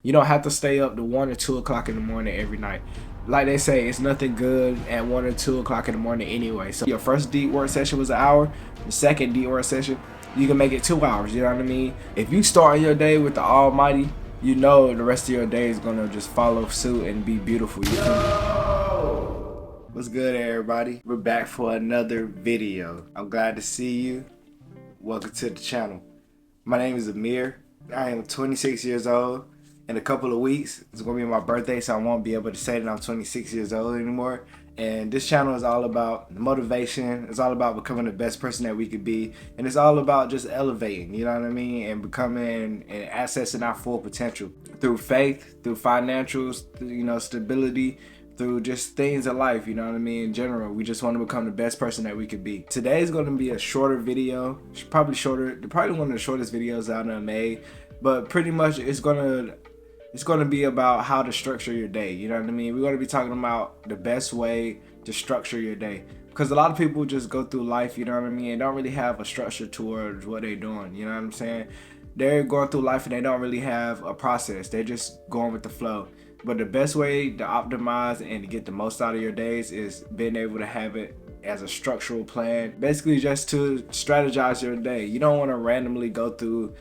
You don't have to stay up to 1 or 2 o'clock in the morning every night. Like they say, it's nothing good at 1 or 2 o'clock in the morning anyway. So your first deep work session was an hour. The second deep work session, you can make it 2 hours. You know what I mean? If you start your day with the Almighty, you know the rest of your day is gonna just follow suit and be beautiful. You feel me? What's good, everybody? We're back for another video. I'm glad to see you. Welcome to the channel. My name is Amir. I am 26 years old. In a couple of weeks, it's gonna be my birthday, so I won't be able to say that I'm 26 years old anymore. And this channel is all about motivation. It's all about becoming the best person that we could be. And it's all about just elevating, you know what I mean? And becoming and accessing our full potential through faith, through financials, through, stability, through just things in life, you know what I mean? In general, we just want to become the best person that we could be. Today is going to be a shorter video, probably one of the shortest videos I've ever made, but pretty much it's going to be about how to structure your day, you know what I mean? We're going to be talking about the best way to structure your day, because a lot of people just go through life, you know what I mean, and don't really have a structure towards what they're doing, you know what I'm saying? They're going through life and they don't really have a process. They're just going with the flow. But the best way to optimize and to get the most out of your days is being able to have it as a structural plan. Basically just to strategize your day. You don't want to randomly go through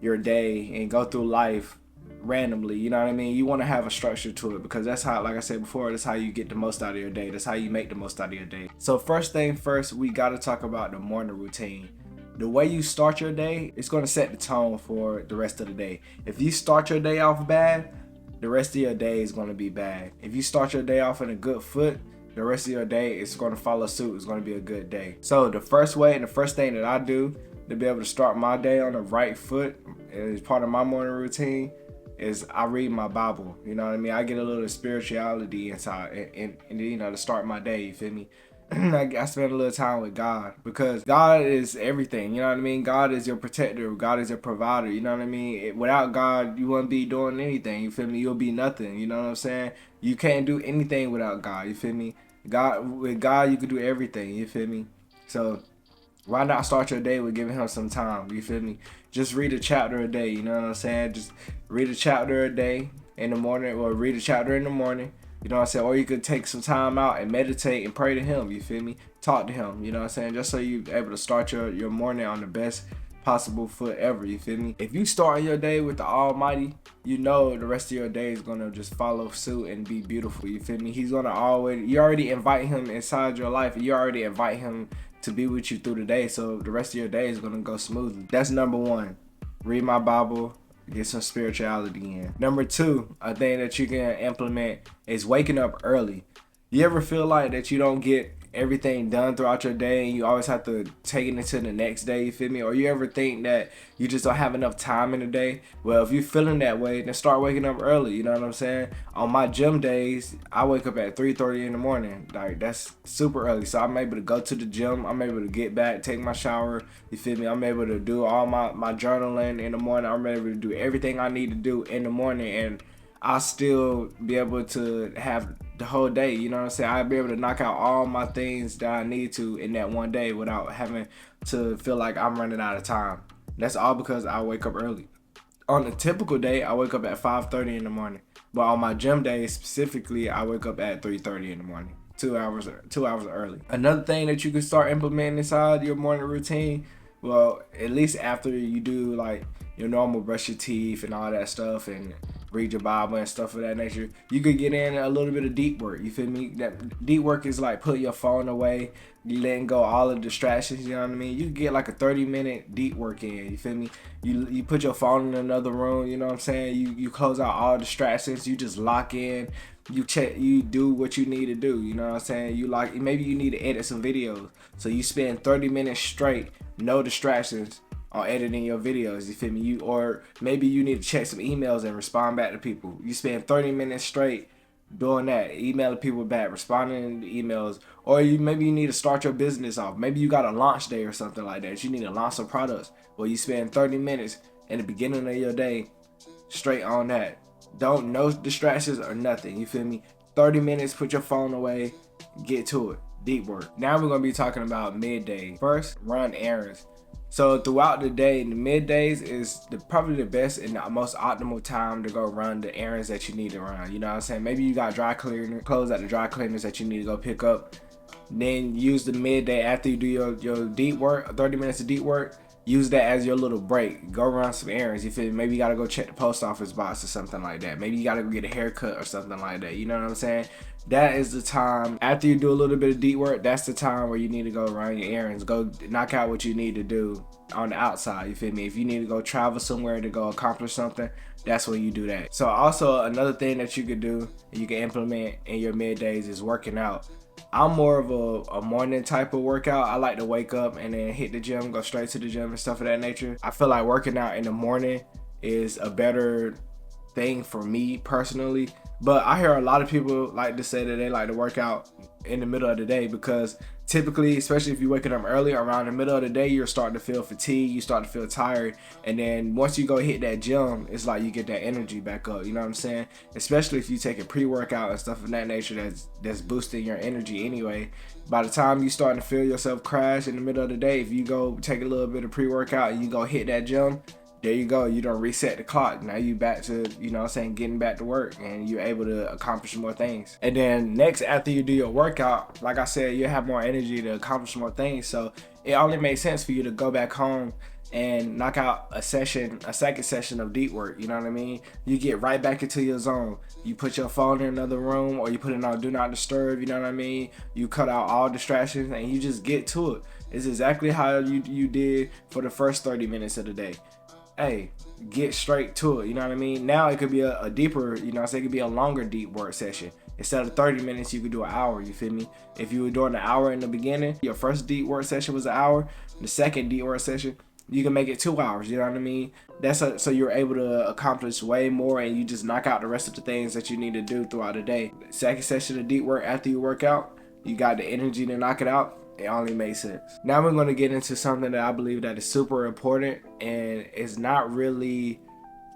your day and go through life randomly, you know what I mean? You want to have a structure to it, because that's how, like I said before, that's how you get the most out of your day. That's how you make the most out of your day. So first thing first, we got to talk about the morning routine. The way you start your day, it's going to set the tone for the rest of the day. If you start your day off bad, the rest of your day is going to be bad. If you start your day off in a good foot, the rest of your day is going to follow suit. It's going to be a good day. So the first way and the first thing that I do to be able to start my day on the right foot as part of my morning routine is I read my Bible. You know what I mean? I get a little spirituality inside and to start my day, you feel me? I spend a little time with God, because God is everything, you know what I mean? God is your protector, God is your provider, you know what I mean? Without God, you wouldn't be doing anything, you feel me? You'll be nothing, you know what I'm saying? You can't do anything without God, you feel me? With God, you can do everything, you feel me? So why not start your day with giving him some time, you feel me? Just read a chapter a day, you know what I'm saying? Just read a chapter a day in the morning, or read a chapter in the morning. You know what I'm saying? Or you could take some time out and meditate and pray to him, you feel me? Talk to him, you know what I'm saying? Just so you're able to start your morning on the best possible foot ever, you feel me? If you start your day with the Almighty, you know the rest of your day is gonna just follow suit and be beautiful, you feel me? He's gonna you already invite him inside your life. You already invite him to be with you through the day, so the rest of your day is gonna go smoothly. That's number one. Read my Bible, get some spirituality in. Number two, a thing that you can implement is waking up early. You ever feel like that you don't get everything done throughout your day and you always have to take it into the next day, you feel me? Or you ever think that you just don't have enough time in the day? Well, if you're feeling that way, then start waking up early, you know what I'm saying? On my gym days, I wake up at 3:30 in the morning. Like, that's super early. So I'm able to go to the gym, I'm able to get back, take my shower, you feel me? I'm able to do all my journaling in the morning. I'm able to do everything I need to do in the morning, and I'll still be able to have the whole day, you know what I'm saying? I'll be able to knock out all my things that I need to in that one day without having to feel like I'm running out of time. That's all because I wake up early. On a typical day, I wake up at 5:30 in the morning. But on my gym day specifically, I wake up at 3:30 in the morning. 2 hours early. Another thing that you can start implementing inside your morning routine, well, at least after you do like your normal brush your teeth and all that stuff and read your Bible and stuff of that nature, you could get in a little bit of deep work, you feel me? That deep work is like putting your phone away, letting go all the distractions, you know what I mean? You can get like a 30-minute deep work in, you feel me? You put your phone in another room, you know what I'm saying? You close out all distractions, you just lock in, you do what you need to do, you know what I'm saying? Maybe you need to edit some videos, so you spend 30 minutes straight, no distractions, on editing your videos, you feel me? Or maybe you need to check some emails and respond back to people. You spend 30 minutes straight doing that, emailing people back, responding to emails. Or maybe you need to start your business off. Maybe you got a launch day or something like that. You need to launch some products. Well, you spend 30 minutes in the beginning of your day straight on that. No distractions or nothing, you feel me? 30 minutes, put your phone away, get to it. Deep work. Now we're gonna be talking about midday. First, run errands. So throughout the day, the middays is probably the best and the most optimal time to go run the errands that you need to run. You know what I'm saying? Maybe you got dry cleaner clothes at the dry cleaners that you need to go pick up. Then use the midday after you do your deep work, 30 minutes of deep work. Use that as your little break. Go run some errands. You feel me? Maybe you gotta go check the post office box or something like that. Maybe you gotta go get a haircut or something like that. You know what I'm saying? That is the time after you do a little bit of deep work. That's the time where you need to go run your errands. Go knock out what you need to do on the outside. You feel me? If you need to go travel somewhere to go accomplish something, that's when you do that. So also another thing that you could do, you can implement in your middays is working out. I'm more of a morning type of workout. I like to wake up and then hit the gym, go straight to the gym and stuff of that nature. I feel like working out in the morning is a better thing for me personally. But I hear a lot of people like to say that they like to work out in the middle of the day because typically, especially if you're waking up early, around the middle of the day, you're starting to feel fatigued, you start to feel tired, and then once you go hit that gym, it's like you get that energy back up, you know what I'm saying? Especially if you take a pre-workout and stuff of that nature that's boosting your energy anyway. By the time you starting to feel yourself crash in the middle of the day, if you go take a little bit of pre-workout and you go hit that gym, there you go, you don't reset the clock. Now you back to, you know what I'm saying, getting back to work and you're able to accomplish more things. And then next, after you do your workout, like I said, you have more energy to accomplish more things. So it only makes sense for you to go back home and knock out a second session of deep work. You know what I mean? You get right back into your zone. You put your phone in another room or you put it on do not disturb, you know what I mean? You cut out all distractions and you just get to it. It's exactly how you did for the first 30 minutes of the day. Hey, get straight to it, you know what I mean? Now it could be a deeper, you know what I'm saying, it could be a longer deep work session. Instead of 30 minutes, you could do an hour, you feel me? If you were doing an hour in the beginning, your first deep work session was an hour, the second deep work session, you can make it 2 hours, you know what I mean? So you're able to accomplish way more and you just knock out the rest of the things that you need to do throughout the day. Second session of deep work after you work out, you got the energy to knock it out. It only makes sense. Now we're going to get into something that I believe that is super important and is not really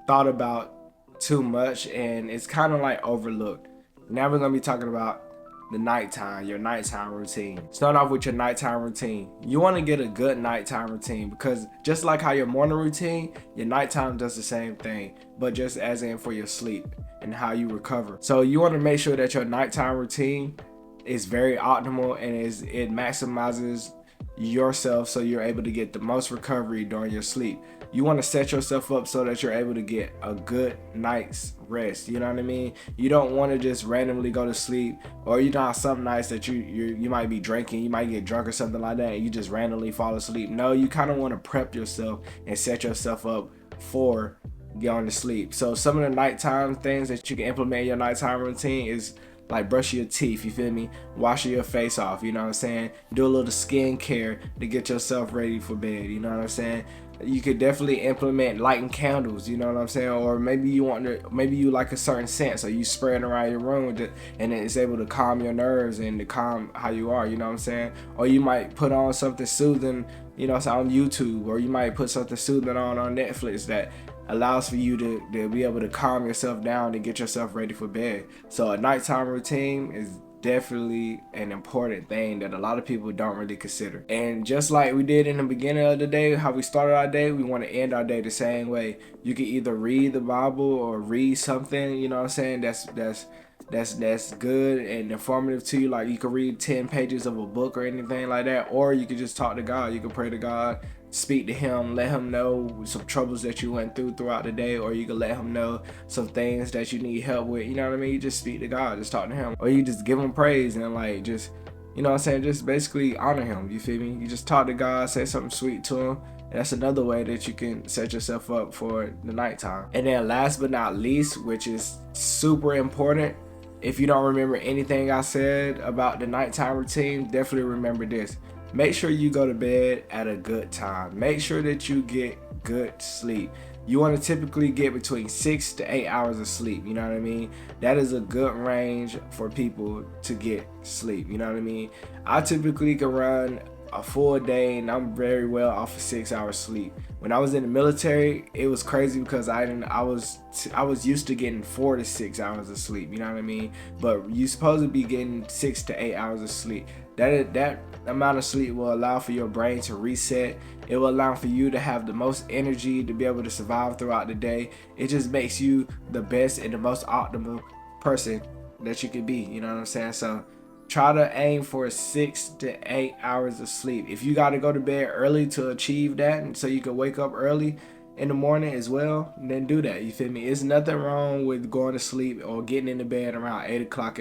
thought about too much and it's kind of like overlooked. Now we're going to be talking about the nighttime, your nighttime routine. Start off with your nighttime routine. You want to get a good nighttime routine because just like how your morning routine, your nighttime does the same thing, but just as in for your sleep and how you recover. So you want to make sure that your nighttime routine is very optimal and it maximizes yourself so you're able to get the most recovery during your sleep. You want to set yourself up so that you're able to get a good night's rest. You know what I mean? You don't want to just randomly go to sleep, or you know some nights that you might be drinking, you might get drunk or something like that, and you just randomly fall asleep. No, you kind of want to prep yourself and set yourself up for going to sleep. So some of the nighttime things that you can implement in your nighttime routine is like brushing your teeth, you feel me? Washing your face off, you know what I'm saying? Do a little skin care to get yourself ready for bed, you know what I'm saying? You could definitely implement lighting candles, you know what I'm saying? Or maybe you like a certain scent, so you spray it around your room with it, and it's able to calm your nerves and to calm how you are, you know what I'm saying? Or you might put on something soothing, you know, on YouTube, or you might put something soothing on Netflix that allows for you to be able to calm yourself down and get yourself ready for bed. So a nighttime routine is definitely an important thing that a lot of people don't really consider. And just like we did in the beginning of the day, how we started our day, we want to end our day the same way. You can either read the Bible or read something, you know what I'm saying, that's good and informative to you. Like you can read 10 pages of a book or anything like that, or you can just talk to God. You can pray to God, speak to him, let him know some troubles that you went throughout the day, or you can let him know some things that you need help with, you know what I mean? You just speak to God, just talk to him, or you just give him praise and like just, you know what I'm saying, just basically honor him, you feel me? You just talk to God, say something sweet to him. That's another way that you can set yourself up for the nighttime. And then last but not least, which is super important, if you don't remember anything I said about the nighttime routine, definitely remember this. Make sure you go to bed at a good time. Make sure that you get good sleep. You want to typically get between 6 to 8 hours of sleep. You know what I mean? That is a good range for people to get sleep. You know what I mean? I typically can run a full day and I'm very well off of 6 hours sleep. When I was in the military, it was crazy because I was used to getting 4 to 6 hours of sleep, you know what I mean? But you supposed to be getting 6 to 8 hours of sleep. That amount of sleep will allow for your brain to reset. It will allow for you to have the most energy to be able to survive throughout the day. It just makes you the best and the most optimal person that you could be. You know what I'm saying? So try to aim for 6 to 8 hours of sleep. If you got to go to bed early to achieve that, and so you can wake up early in the morning as well, then do that. You feel me? It's nothing wrong with going to sleep or getting into bed around 8 o'clock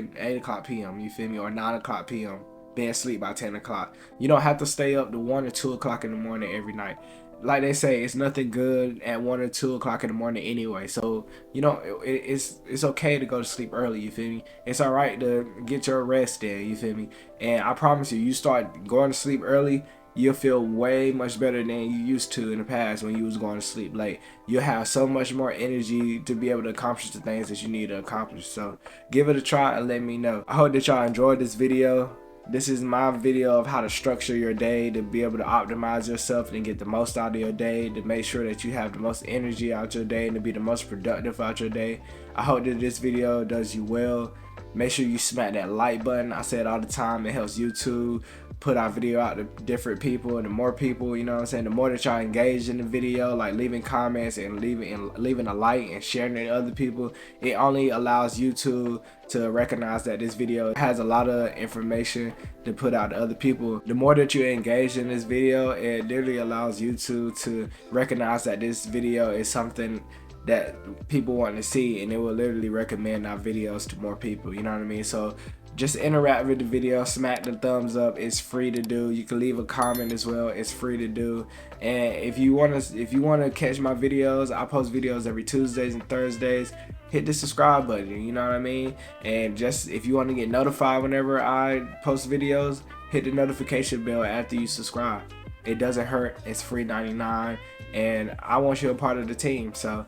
p.m. You feel me? Or 9 o'clock p.m. Being asleep by 10 o'clock. You don't have to stay up to 1 or 2 o'clock in the morning every night. Like they say, it's nothing good at 1 or 2 o'clock in the morning anyway. So, you know, it's okay to go to sleep early, you feel me? It's all right to get your rest in, you feel me? And I promise you start going to sleep early, you'll feel way much better than you used to in the past when you was going to sleep late. You'll have so much more energy to be able to accomplish the things that you need to accomplish. So give it a try and let me know. I hope that y'all enjoyed this video. This is my video of how to structure your day to be able to optimize yourself and get the most out of your day, to make sure that you have the most energy out your day and to be the most productive out your day. I hope that this video does you well. Make sure you smack that like button. I say it all the time. It helps YouTube put our video out to different people, and the more people, you know what I'm saying, the more that y'all engage in the video, like leaving comments and leaving a like and sharing it to other people, it only allows YouTube to recognize that this video has a lot of information to put out to other people. The more that you engage in this video, it literally allows YouTube to recognize that this video is something that people want to see, and it will literally recommend our videos to more people, you know what I mean? So just interact with the video, smack the thumbs up. It's free to do. You can leave a comment as well. It's free to do. And if you want to catch my videos, I post videos every Tuesdays and Thursdays. Hit the subscribe button, you know what I mean? And just if you want to get notified whenever I post videos, hit the notification bell after you subscribe. It doesn't hurt. It's free 99, and I want you a part of the team, so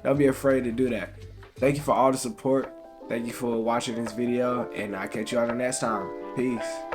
don't be afraid to do that. Thank you for all the support. Thank you for watching this video, and I'll catch you on the next time. Peace.